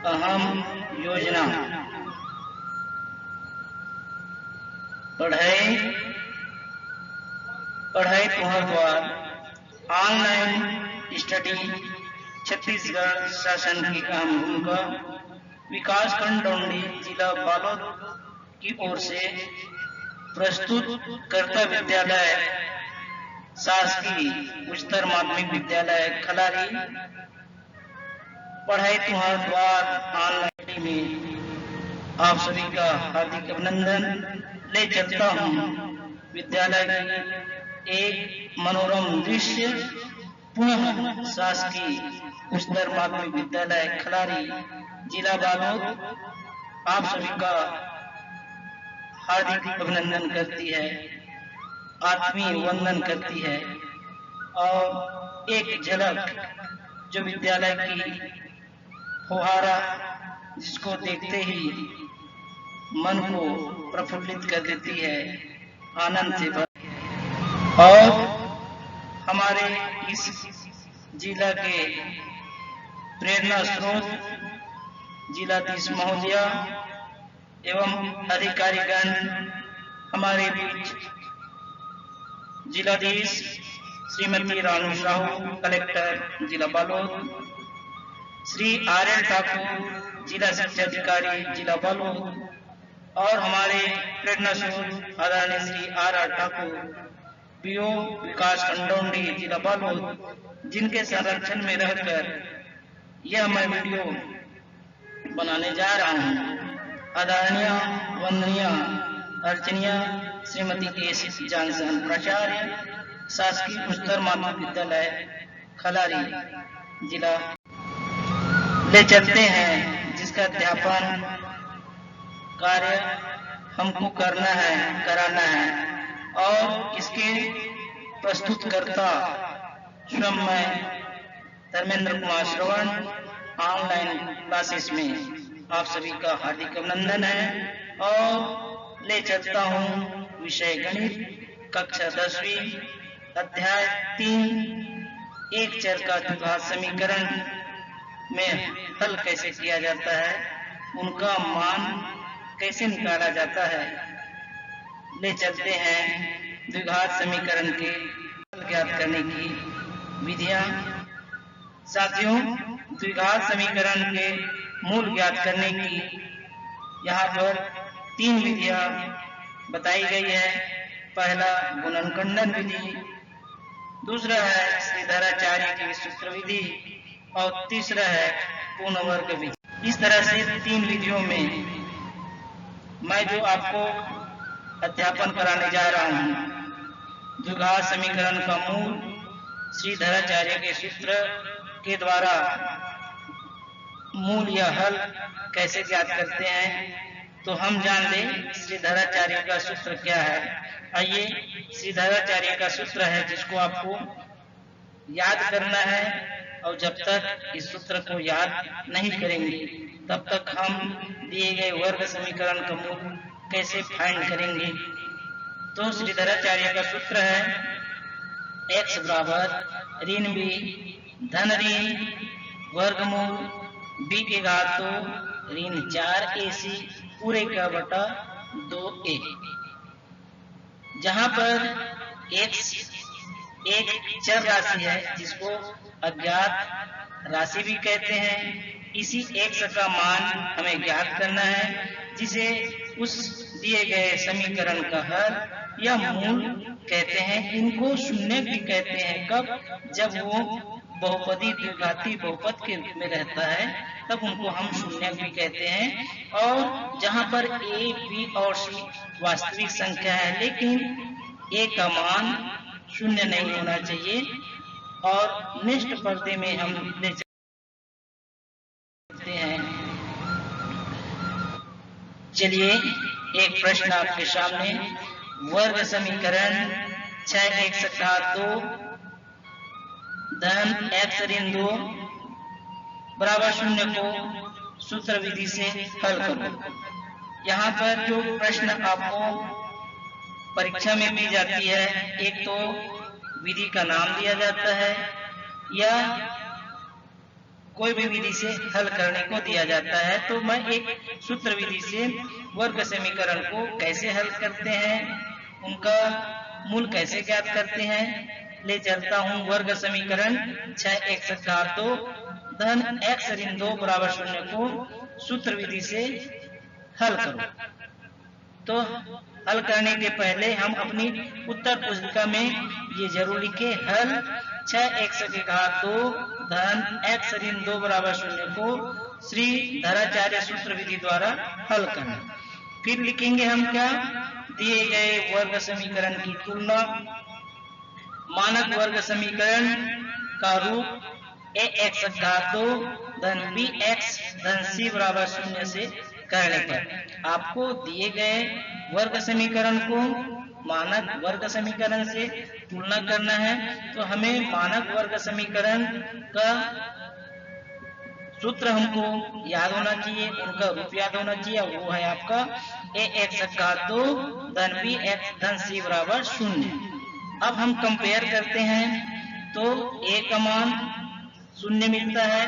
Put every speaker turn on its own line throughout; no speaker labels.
अहम योजना पढ़ाई तुहर द्वार ऑनलाइन स्टडी छत्तीसगढ़ शासन की अहम भूमिका विकास खंड डोंडी जिला बालोद की ओर से प्रस्तुत करता विद्यालय शासकीय उच्चतर माध्यमिक विद्यालय खलारी पढ़ाई तुम्हार द्वार ऑनलाइन में आप सभी का हार्दिक अभिनंदन ले चलता हूँ। विद्यालय की एक मनोरम दृश्य पुनः शासकीय उच्चतर माध्यमिक विद्यालय खलारी जिला बालोद आप सभी का हार्दिक अभिनंदन करती है, आत्मीय वंदन करती है और एक झलक जो विद्यालय की फुहारा जिसको देखते ही मन को प्रफुल्लित कर देती है, आनंद से भर। और हमारे इस जिला के प्रेरणा स्रोत जिलाधीश महोदया एवं अधिकारीगण हमारे बीच जिलाधीश श्रीमती रानू साहू कलेक्टर जिला बालोद, श्री आर.एल. ठाकुर जिला शिक्षा अधिकारी जिला बालोद और हमारे प्रेरणा स्रोत आदरणीय श्री आर.आर. ठाकुर पीओ विकास खंड डोंडी जिला बालोद, जिनके संरक्षण में रहकर यह मैं वीडियो बनाने जा रहा हूँ। आदरणीय वंदनीय अर्चनीय श्रीमती एस जानसन प्राचार्य शासकीय उच्चतर माध्यमिक विद्यालय खलारी जिला ले चलते हैं, जिसका अध्यापन कार्य हमको करना है, कराना है और इसके प्रस्तुतकर्ता स्वयं मैं धर्मेंद्र कुमार श्रवण ऑनलाइन क्लासेस में आप सभी का हार्दिक अभिनंदन है और ले चलता हूँ विषय गणित कक्षा 10वीं अध्याय 3 एक चर का द्विघात समीकरण में हल कैसे किया जाता है, उनका मान कैसे निकाला जाता है। ले चलते हैं द्विघात समीकरण के हल ज्ञात करने की विधियां। साथियों, द्विघात समीकरण के मूल ज्ञात करने की यहाँ पर 3 विधियां बताई गई है। पहला गुणनखंडन विधि, दूसरा है श्रीधराचार्य की सूत्र विधि और तीसरा है पूर्ण वर्ग विधि। इस तरह से 3 विधियों में मैं जो आपको अध्यापन कराने जा रहा हूँ। द्विघात समीकरण का मूल श्रीधराचार्य के सूत्र के द्वारा मूल या हल कैसे ज्ञात करते हैं, तो हम जान लें श्रीधराचार्य का सूत्र क्या है। आइए, श्रीधराचार्य का सूत्र है जिसको आपको याद करना है और जब तक इस सूत्र को याद नहीं करेंगे तब तक हम दिए गए वर्ग समीकरण का मूल कैसे फाइंड करेंगे। तो श्रीधराचार्य का सूत्र है x बराबर ऋण b धन ऋण वर्गमूल b के घात 2 ऋण 4ac पूरे का बटा 2a, जहां पर x एक चर राशि है जिसको अज्ञात राशि भी कहते हैं। इसी x का मान हमें ज्ञात करना है, जिसे उस दिए गए समीकरण का हल या मूल कहते हैं। इनको शून्य भी कहते हैं कब, जब वो बहुपदी द्विघाती बहुपद के रूप में रहता है तब उनको हम शून्य भी कहते हैं। और जहां पर a, b और c वास्तविक संख्या है लेकिन a का मान शून्य नहीं होना चाहिए। और नेक्स्ट पर्दे में हम ले चलते हैं। चलिए, एक प्रश्न आपके सामने। वर्ग समीकरण 6x घात 2 धन x ऋण 2 बराबर 0 को सूत्र विधि से हल करो। यहाँ पर जो प्रश्न आपको परीक्षा में दी जाती है, एक तो विधि का नाम दिया जाता है या कोई भी विधि से हल करने को दिया जाता है, तो मैं एक सूत्र विधि से वर्ग समीकरण को कैसे हल करते हैं, उनका मूल कैसे ज्ञात करते हैं, ले चलता हूं। वर्ग समीकरण 6x घात 2 धन x ऋण 2 बराबर 0 को सूत्र विधि से हल करो। तो हल करने के पहले हम अपनी उत्तर पुस्तिका में ये जरूर लिखे, हल 6x की घात 2 धन x ऋण 2 बराबर 0 को श्री धराचार्य सूत्र विधि द्वारा हल करना। फिर लिखेंगे हम क्या, दिए गए वर्ग समीकरण की तुलना मानक वर्ग समीकरण का रूप ax घात 2 धन bx धन c बराबर 0 से करने पर आपको दिए गए वर्ग समीकरण को मानक वर्ग समीकरण से तुलना करना है। तो हमें मानक वर्ग समीकरण का सूत्र हमको याद होना चाहिए, उनका रूप याद होना चाहिए, वो है आपका ax घात 2 धन bx धन c बराबर 0। अब हम कंपेयर करते हैं तो a का मान 0 मिलता है,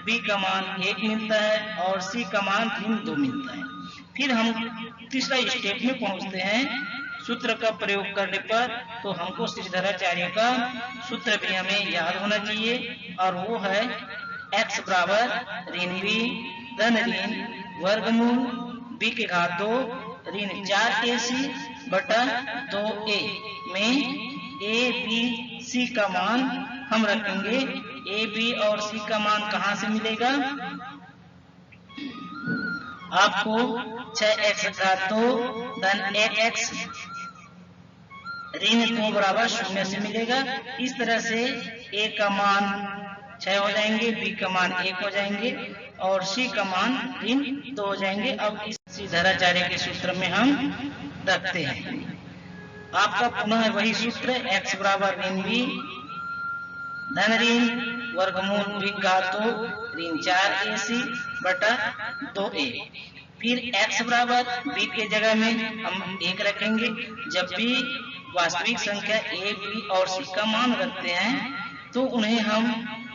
b का मान 1 मिलता है और c का मान ऋण 2 मिलता है। फिर हम तीसरा स्टेप में पहुंचते हैं सूत्र का प्रयोग करने पर। तो हमको श्रीधराचार्य का सूत्र भी हमें याद होना चाहिए और वो है x बराबर ऋण b धन ऋण वर्गमूल b के घात 2 ऋण 4ac बटा 2a में a b c का मान हम रखेंगे। a b और c का मान कहां से मिलेगा, आपको 6x घात 2 धन x ऋण 2 बराबर 0 से मिलेगा। इस तरह से a का मान 6 हो जाएंगे, b का मान 1 हो जाएंगे और c का मान ऋण 2 हो जाएंगे। अब इस धराचार्य के सूत्र में हम रखते हैं। आपका पुनः वही सूत्र x बराबर ऋण b धन ऋण वर्गमूल b घात 2 ऋण 4ac बटा 2a। फिर x बराबर b के जगह में हम 1 रखेंगे। जब भी वास्तविक संख्या a, b और c का मान रखते हैं तो उन्हें हम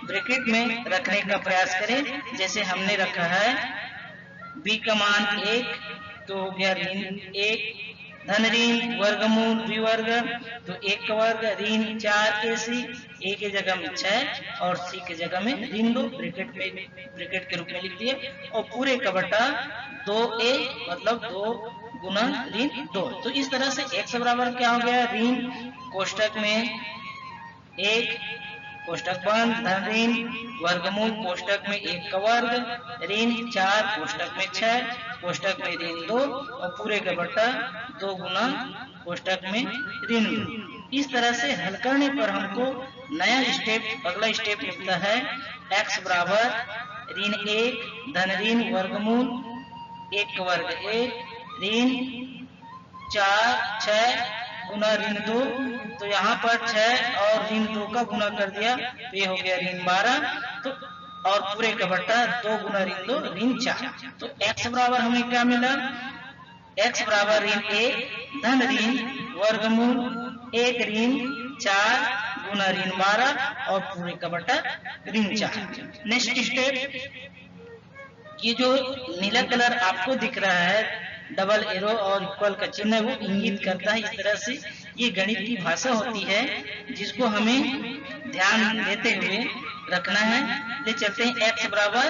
ब्रैकेट में रखने का प्रयास करें। जैसे हमने रखा है b का मान 1 तो हो गया ऋण 1 धन ऋण वर्गमूल b वर्ग तो 1 का वर्ग ऋण 4ac, a के जगह में 6 और c के जगह में ऋण 2 ब्रैकेट के रूप में लिख दिए और पूरे का बटा 2a मतलब 2 गुना ऋण 2। तो इस तरह से x बराबर क्या हो गया, ऋण कोष्टक में 1 कोष्टक बंद धन ऋण वर्गमूल कोष्टक में 1 का वर्ग ऋण 4 कोष्टक में 6 कोष्टक में ऋण 2 और पूरे का बटा 2 गुना कोष्टक में ऋण 2। इस तरह से हल करने पर हमको नया स्टेप, अगला स्टेप मिलता है x बराबर ऋण 1 धन ऋण वर्गमूल 1 का वर्ग 1 ऋण 4 6 गुना ऋण 2। तो यहाँ पर 6 और ऋण 2 का गुना कर दिया तो ये हो गया ऋण 12 तो और पूरे का बटा 2 गुना ऋण 2 ऋण 4। तो x बराबर हमें क्या मिला, x बराबर ऋण 1 धन ऋण वर्गमूल 1 ऋण 4 गुना ऋण 12 और पूरे का बटा ऋण 4। नेक्स्ट स्टेप, ये जो नीला कलर आपको दिख रहा है डबल एरो और इक्वल का चिन्ह वो इंगित करता है। इस तरह से ये गणित की भाषा होती है जिसको हमें ध्यान देते हुए रखना है। ले चलते हैं x बराबर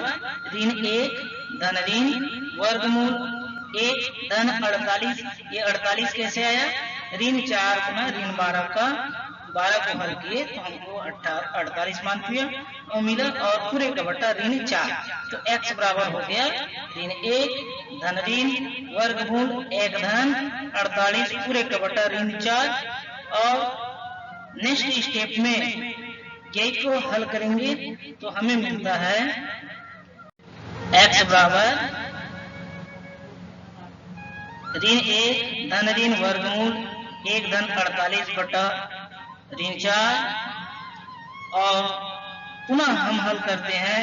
ऋण 1 धन ऋण वर्गमूल 1 धन 48। ये 48 कैसे आया, ऋण 4 गुना ऋण 12 का 12 को हल किए तो हमको 48 मान और मिला और पूरे का बटा ऋण 4। तो x बराबर हो गया ऋण 1 धन ऋण वर्गमूल 1 धन 48 पूरे का बटा ऋण 4। और नेक्स्ट स्टेप में यही को हल करेंगे तो हमें मिलता है x बराबर ऋण 1 धन ऋण वर्गमूल 1 धन 48 बटा ऋण 4। और पुनः हम हल करते हैं,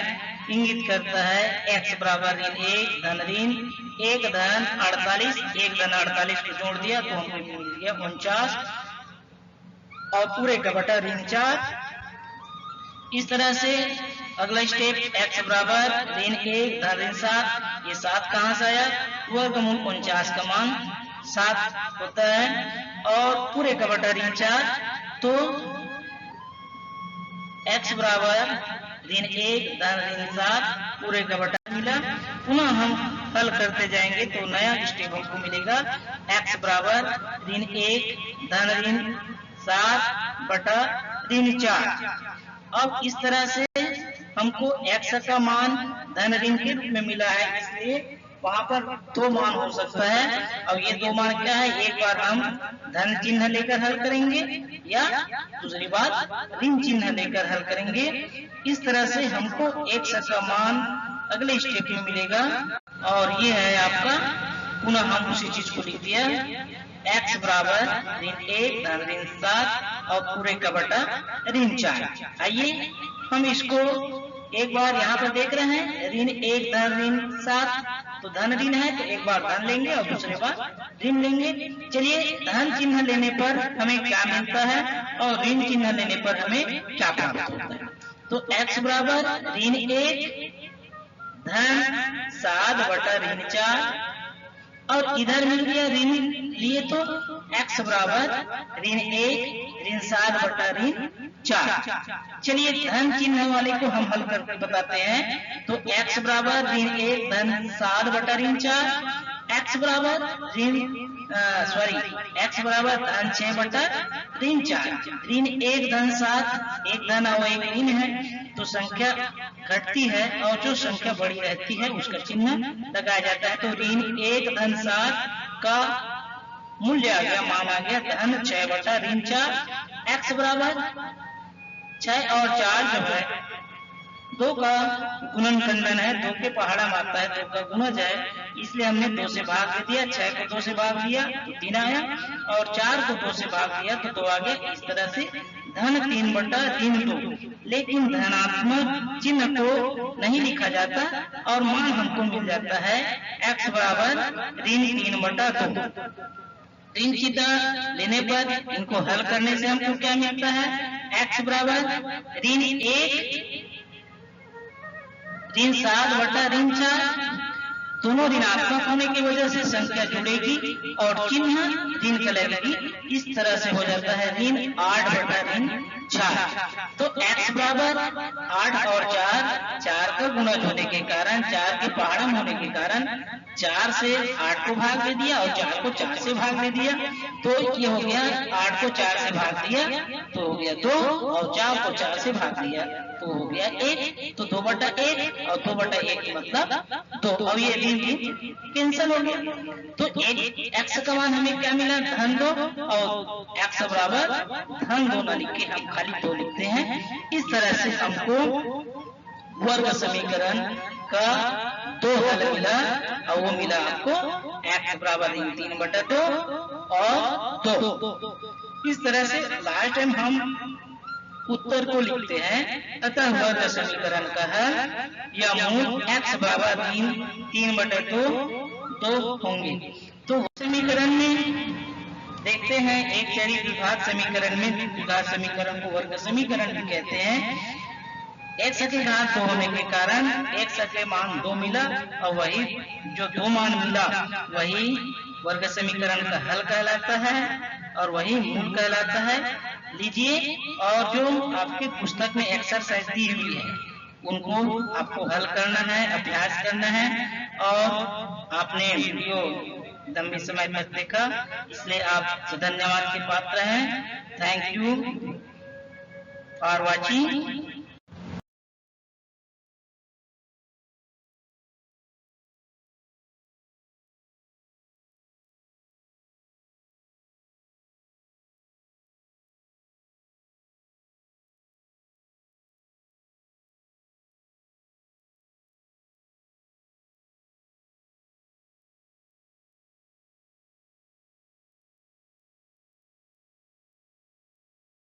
इंगित करता है x बराबर ऋण 1 धन ऋण 1 धन 48 1 धन 48 को जोड़ दिया तो हमको मिल गया 49 और पूरे का बटा ऋण 4। इस तरह से अगला स्टेप x बराबर ऋण 1 धन ऋण 7। ये 7 कहाँ से आया? वर्गमूल 49 का मान 7 होता है और पूरे का बटा ऋण 4। तो x बराबर ऋण 1 धन ऋण 7 पूरे का बटा मिला। पुनः हम हल करते जाएंगे तो नया स्टेप हमको मिलेगा x बराबर ऋण 1 धन ऋण 7 बटा ऋण 4। अब इस तरह से हमको x का मान धन ऋण के रूप में मिला है, इसलिए वहां पर दो मान हो सकता है। अब ये दो मान क्या है? एक बार हम धन चिन्ह लेकर हल करेंगे या दूसरी बार ऋण चिन्ह लेकर हल करेंगे। इस तरह से हमको x का मान अगले स्टेप में मिलेगा और ये है आपका, पुनः हम उसी चीज को लिख दिया x बराबर ऋण 1 धन ऋण 7 और पूरे का बटा ऋण 4। आइए हम इसको एक बार यहाँ पर देख रहे हैं ऋण 1 धन ऋण 7, तो धन ऋण है तो एक बार धन लेंगे और दूसरे बार ऋण लेंगे। चलिए धन चिन्ह लेने पर हमें क्या मिलता है और ऋण चिन्ह लेने पर हमें क्या प्राप्त होता है? तो x बराबर ऋण 1 धन 7 बटा ऋण 4 और इधर मिल गया ऋण लिए तो x बराबर ऋण 1 ऋण 7 बटा ऋण 4। चलिए धन चिन्ह वाले को हम हल करके बताते हैं। तो x बराबर ऋण 1 धन 7 बटा ऋण 4, x बराबर x बराबर धन 6 बटा ऋण 4। ऋण 1 धन 7, एक धन और एक ऋण है तो संख्या घटती है और जो संख्या बड़ी रहती है उसका चिन्ह लगाया जाता है। तो ऋण 1 धन 7 का मूल्य आ गया, मान आ गया धन 6 बटा ऋण 4। x बराबर 6 और 4 जो है दो का गुणनखंडन है, दो के पहाड़ा मारता है, दो का गुणज है, इसलिए हमने 2 से भाग दे दिया। 6 को 2 से भाग दिया तो 3 आया और 4 को 2 से भाग दिया तो 2 आ गया। इस तरह से धन 3 बटा ऋण 2, लेकिन धनात्मक चिन्ह को नहीं लिखा जाता और मान हमको मिल जाता है x बराबर ऋण 3 बटा 2। ऋण चिन्ह लेने पर इनको हल करने से हमको क्या मिलता है? x बराबर ऋण 1 ऋण 7 बटा ऋण 4, दोनों ऋणात्मक होने की वजह से संख्या जुड़ेगी और चिन्ह ऋण का लगेगी। इस तरह से हो जाता है ऋण 8 बटा ऋण 4। तो x बराबर 8 और 4 का गुणज होने के कारण, 4 के पहाड़म होने के कारण 4 से 8 को भाग दे दिया और 4 को 4 से भाग दे दिया, तो ये हो गया 8 को 4 से भाग दिया तो हो गया 2 और 4 को 4 से भाग दिया तो हो गया 1। तो 2 बटा 1 और 2 बटा 1 मतलब 2। अब ये ऋण कैंसिल हो गया तो x का मान हमें क्या मिला? धन 2 और x बराबर धन 2 ना लिख के हम खाली 2 लिखते हैं। इस तरह से हमको वर्ग समीकरण का 2 हल मिला और वो मिला आपको x बराबर 3 बटा 2 और 2। इस तरह से लास्ट टाइम हम उत्तर को लिखते हैं। अतः वर्ग समीकरण का हल या मूल x बराबर 3 बटा 2 होंगे। तो समीकरण में देखते हैं एक चरी द्विघात समीकरण में द्विघात समीकरण को वर्ग समीकरण भी कहते हैं। x के घात 2 होने के कारण x के मान 2 मिला और वही जो 2 मान मिला वही वर्ग समीकरण का हल कहलाता है और वही मूल कहलाता है। लीजिए और जो आपके पुस्तक में एक्सरसाइज दी हुई है उनको आपको हल करना है, अभ्यास करना है। और आपने वीडियो लंबे समय तक देखा इसलिए आप धन्यवाद के पात्र हैं। Thank you for watching.